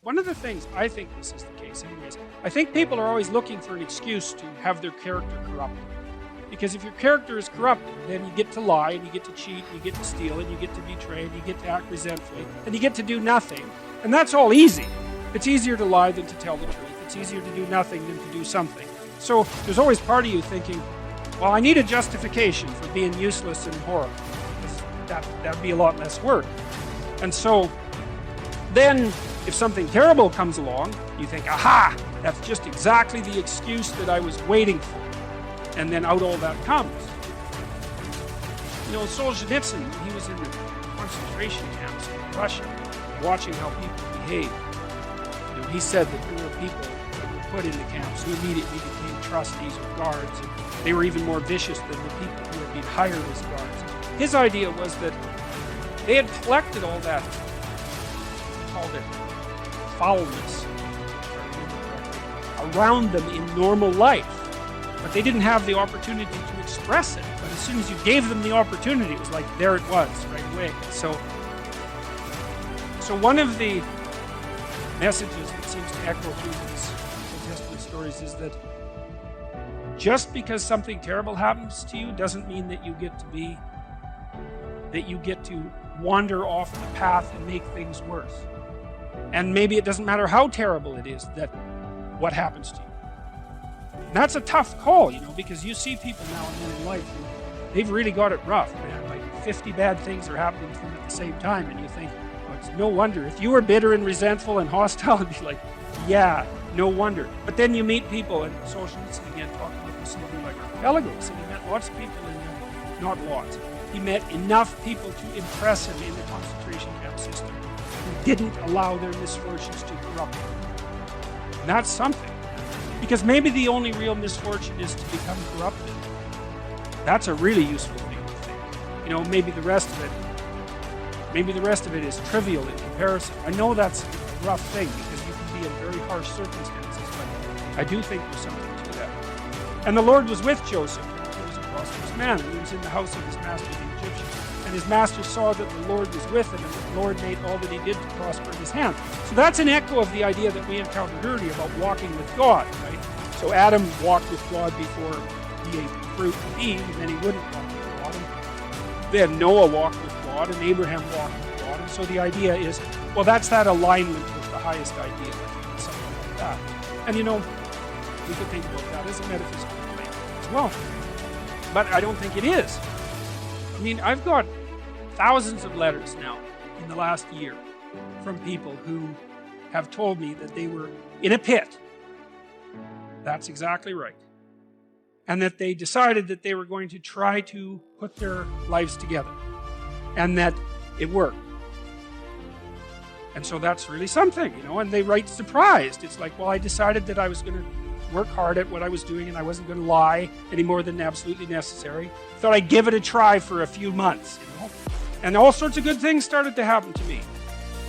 one of the things, I think this is the case anyways, I think people are always looking for an excuse to have their character corrupted. Because if your character is corrupted, then you get to lie, and you get to cheat, and you get to steal, and you get to betray, and you get to act resentfully, and you get to do nothing. And that's all easy. It's easier to lie than to tell the truth. It's easier to do nothing than to do something. So there's always part of you thinking, well, I need a justification for being useless and horrible. That'd be a lot less work. And so then if something terrible comes along, you think, aha, that's just exactly the excuse that I was waiting for. And then out all that comes. You know, Solzhenitsyn, he was in the concentration camps in Russia, watching how people behaved. You know, he said that there were people that were put in the camps who immediately became trustees or guards, and they were even more vicious than the people who had been hired as guards. His idea was that they had collected all that, called it foulness, around them in normal life. But they didn't have the opportunity to express it. But as soon as you gave them the opportunity, it was like, there it was, right away. So one of the messages that seems to echo through these Old Testament stories is that just because something terrible happens to you doesn't mean that you get to wander off the path and make things worse. And maybe it doesn't matter how terrible it is that what happens to you. And that's a tough call, you know, because you see people now and then in life who they've really got it rough, man. Like 50 bad things are happening to them at the same time, and you think, well, it's no wonder. If you were bitter and resentful and hostile, it'd be like, yeah, no wonder. But then you meet people, and Solzhenitsyn again talking about this movie like archipelagos, and he met lots of people in there, not lots. He met enough people to impress him in the concentration camp system who didn't allow their misfortunes to corrupt them. And that's something. Because maybe the only real misfortune is to become corrupted. That's a really useful thing to think. You know, maybe the rest of it is trivial in comparison. I know that's a rough thing because you can be in very harsh circumstances, but I do think there's something to that. And the Lord was with Joseph. He was a prosperous man, and he was in the house of his master, the Egyptian. And his master saw that the Lord was with him, and that the Lord made all that he did to prosper in his hand. So that's an echo of the idea that we encountered earlier about walking with God, right? So Adam walked with God before he ate the fruit of Eve, and then he wouldn't walk with God. And then Noah walked with God, and Abraham walked with God. And so the idea is, well, that's that alignment with the highest idea, something like that. And you know, we could think about that as a metaphysical thing as well. But I don't think it is. I mean, I've got thousands of letters now in the last year from people who have told me that they were in a pit. That's exactly right. And that they decided that they were going to try to put their lives together. And that it worked. And so that's really something, you know, and they write surprised. It's like, well, I decided that I was going to work hard at what I was doing and I wasn't going to lie any more than absolutely necessary. Thought I'd give it a try for a few months, you know. And all sorts of good things started to happen to me.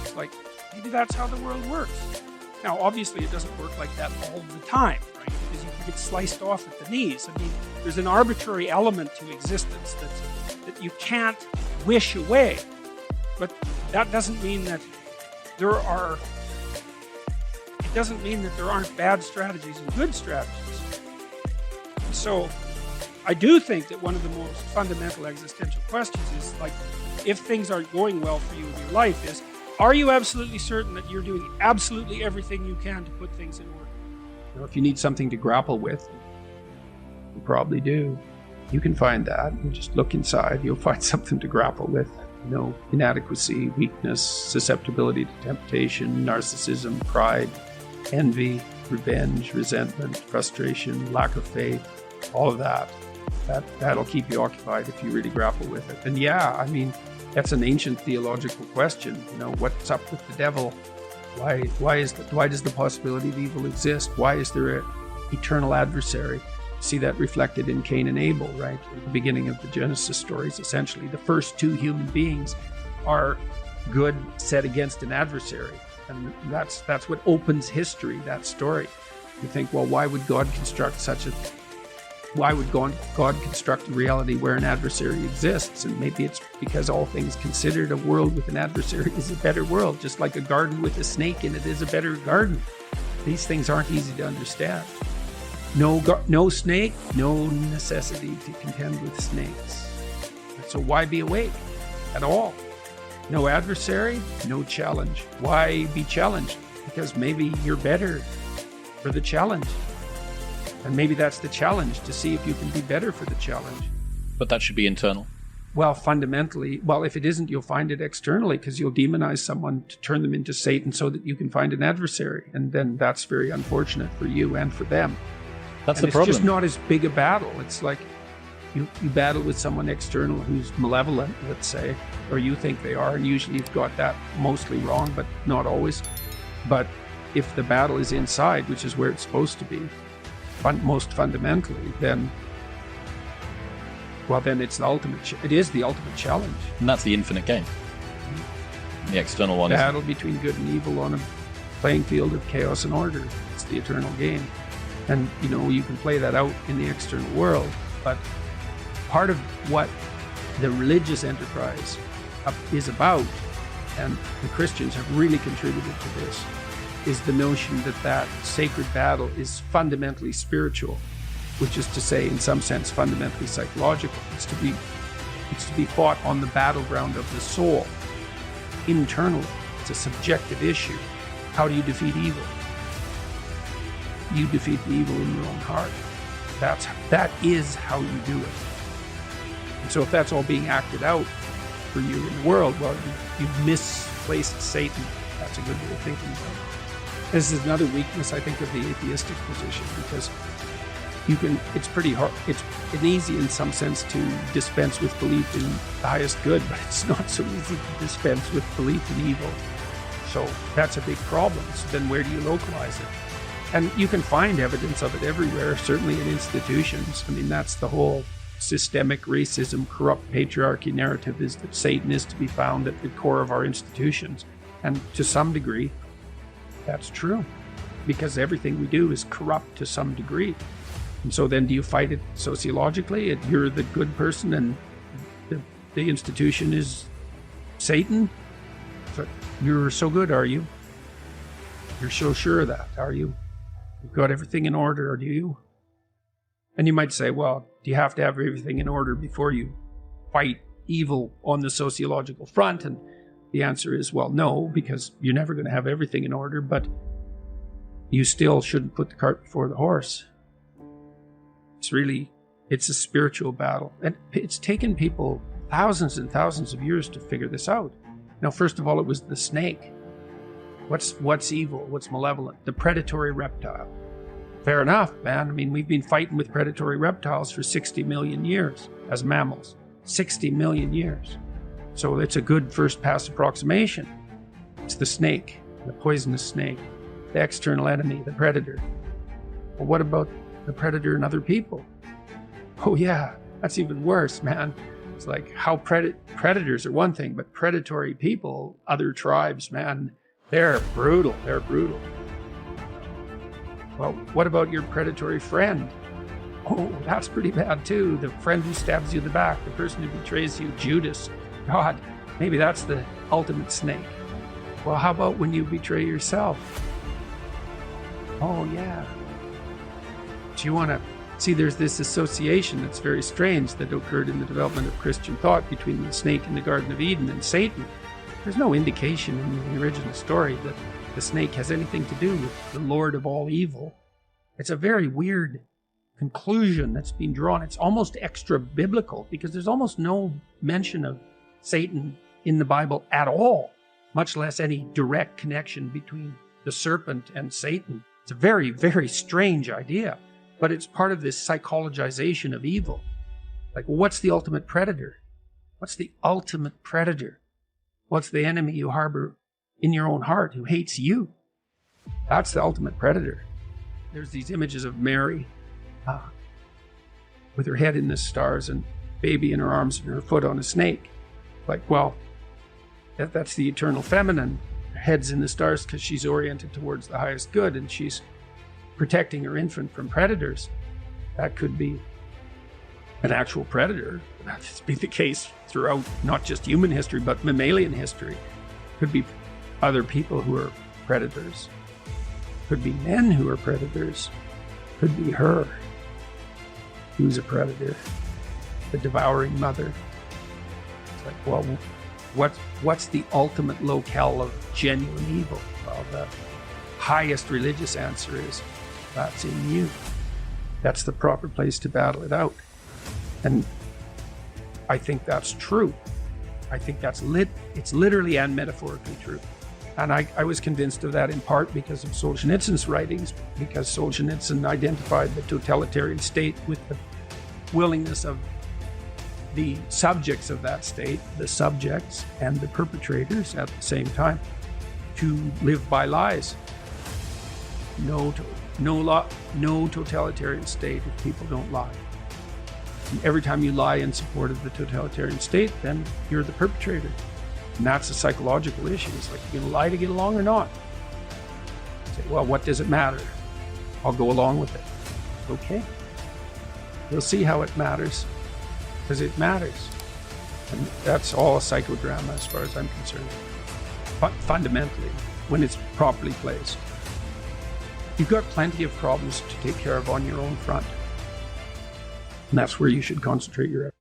It's like, maybe that's how the world works. Now, obviously, it doesn't work like that all the time, right? Because you can get sliced off at the knees. I mean, there's an arbitrary element to existence that you can't wish away. But that doesn't mean that there aren't bad strategies and good strategies. So I do think that one of the most fundamental existential questions is, like, if things aren't going well for you in your life, is, are you absolutely certain that you're doing absolutely everything you can to put things in order? You know, if you need something to grapple with, you probably do. You can find that. You just look inside, you'll find something to grapple with. You know, inadequacy, weakness, susceptibility to temptation, narcissism, pride, envy, revenge, resentment, frustration, lack of faith, all of that. That'll keep you occupied if you really grapple with it. And yeah, I mean, that's an ancient theological question. You know, what's up with the devil? Why does the possibility of evil exist? Why is there an eternal adversary? See that reflected in Cain and Abel, right? At the beginning of the Genesis stories, essentially, the first two human beings are good set against an adversary. And that's what opens history, that story. You think, well, why would God construct such a why would God construct a reality where an adversary exists? And maybe it's because all things considered, a world with an adversary is a better world, just like a garden with a snake in it is a better garden. These things aren't easy to understand. No snake, no necessity to contend with snakes. So why be awake at all? No adversary, no challenge. Why be challenged? Because maybe you're better for the challenge. And maybe that's the challenge, to see if you can be better for the challenge. But that should be internal. Well, fundamentally, if it isn't, you'll find it externally, because you'll demonize someone to turn them into Satan so that you can find an adversary. And then that's very unfortunate for you and for them. That's and the problem. It's just not as big a battle. It's like you battle with someone external who's malevolent, let's say, or you think they are, and usually you've got that mostly wrong, but not always. But if the battle is inside, which is where it's supposed to be, most fundamentally, then it's the ultimate. It is the ultimate challenge. And that's the infinite game. The external one is battle between good and evil on a playing field of chaos and order. It's the eternal game, and you can play that out in the external world. But part of what the religious enterprise is about, and the Christians have really contributed to this, is the notion that sacred battle is fundamentally spiritual, which is to say, in some sense, fundamentally psychological. It's to be fought on the battleground of the soul, internally. It's a subjective issue. How do you defeat evil? You defeat the evil in your own heart. That is how you do it. And so if that's all being acted out for you in the world, you've misplaced Satan. That's a good way of thinking about it. This is another weakness, I think, of the atheistic position, because it's pretty hard. It's easy in some sense to dispense with belief in the highest good, but it's not so easy to dispense with belief in evil. So that's a big problem. So then where do you localize it? And you can find evidence of it everywhere, certainly in institutions. I mean, that's the whole systemic racism, corrupt patriarchy narrative, is that Satan is to be found at the core of our institutions. And to some degree, that's true, because everything we do is corrupt to some degree. And so then do you fight it sociologically? You're the good person and the institution is Satan? So you're so good, are you? You're so sure of that, are you? You've got everything in order, or do you? And you might say, well, do you have to have everything in order before you fight evil on the sociological front? And the answer is, well, no, because you're never going to have everything in order, but you still shouldn't put the cart before the horse. It's a spiritual battle. And it's taken people thousands and thousands of years to figure this out. Now, first of all, it was the snake. What's evil? What's malevolent? The predatory reptile. Fair enough, man. I mean, we've been fighting with predatory reptiles for 60 million years as mammals. 60 million years. So it's a good first pass approximation. It's the snake, the poisonous snake, the external enemy, the predator. Well, what about the predator and other people? Oh yeah, that's even worse, man. It's like how predators are one thing, but predatory people, other tribes, man, they're brutal. They're brutal. Well, what about your predatory friend? Oh, that's pretty bad too. The friend who stabs you in the back, the person who betrays you, Judas. God, maybe that's the ultimate snake. Well, how about when you betray yourself? Oh, yeah. Do you want to see, there's this association that's very strange that occurred in the development of Christian thought between the snake in the Garden of Eden and Satan. There's no indication in the original story that the snake has anything to do with the Lord of all evil. It's a very weird conclusion that's been drawn. It's almost extra biblical, because there's almost no mention of Satan in the Bible at all, much less any direct connection between the serpent and Satan. It's a very, very strange idea, but it's part of this psychologization of evil. Like, what's the ultimate predator? What's the ultimate predator? What's the enemy you harbor in your own heart who hates you? That's the ultimate predator. There's these images of Mary with her head in the stars and baby in her arms and her foot on a snake. Like, well, that's the eternal feminine. Her head's in the stars because she's oriented towards the highest good and she's protecting her infant from predators. That could be an actual predator. That's been the case throughout not just human history, but mammalian history. Could be other people who are predators. Could be men who are predators. Could be her, who's a predator, the devouring mother. It's like, well, what's the ultimate locale of genuine evil? Well, the highest religious answer is that's in you. That's the proper place to battle it out. And I think that's true. I think it's literally and metaphorically true. And I was convinced of that in part because of Solzhenitsyn's writings, because Solzhenitsyn identified the totalitarian state with the willingness of the subjects of that state, the subjects and the perpetrators at the same time, to live by lies. No totalitarian state if people don't lie. And every time you lie in support of the totalitarian state, then you're the perpetrator. And that's a psychological issue. It's like, you're going to lie to get along or not? Say, well, what does it matter? I'll go along with it. Okay. We'll see how it matters, because it matters. And that's all a psychodrama as far as I'm concerned. Fundamentally, when it's properly placed. You've got plenty of problems to take care of on your own front. And that's where you should concentrate your efforts.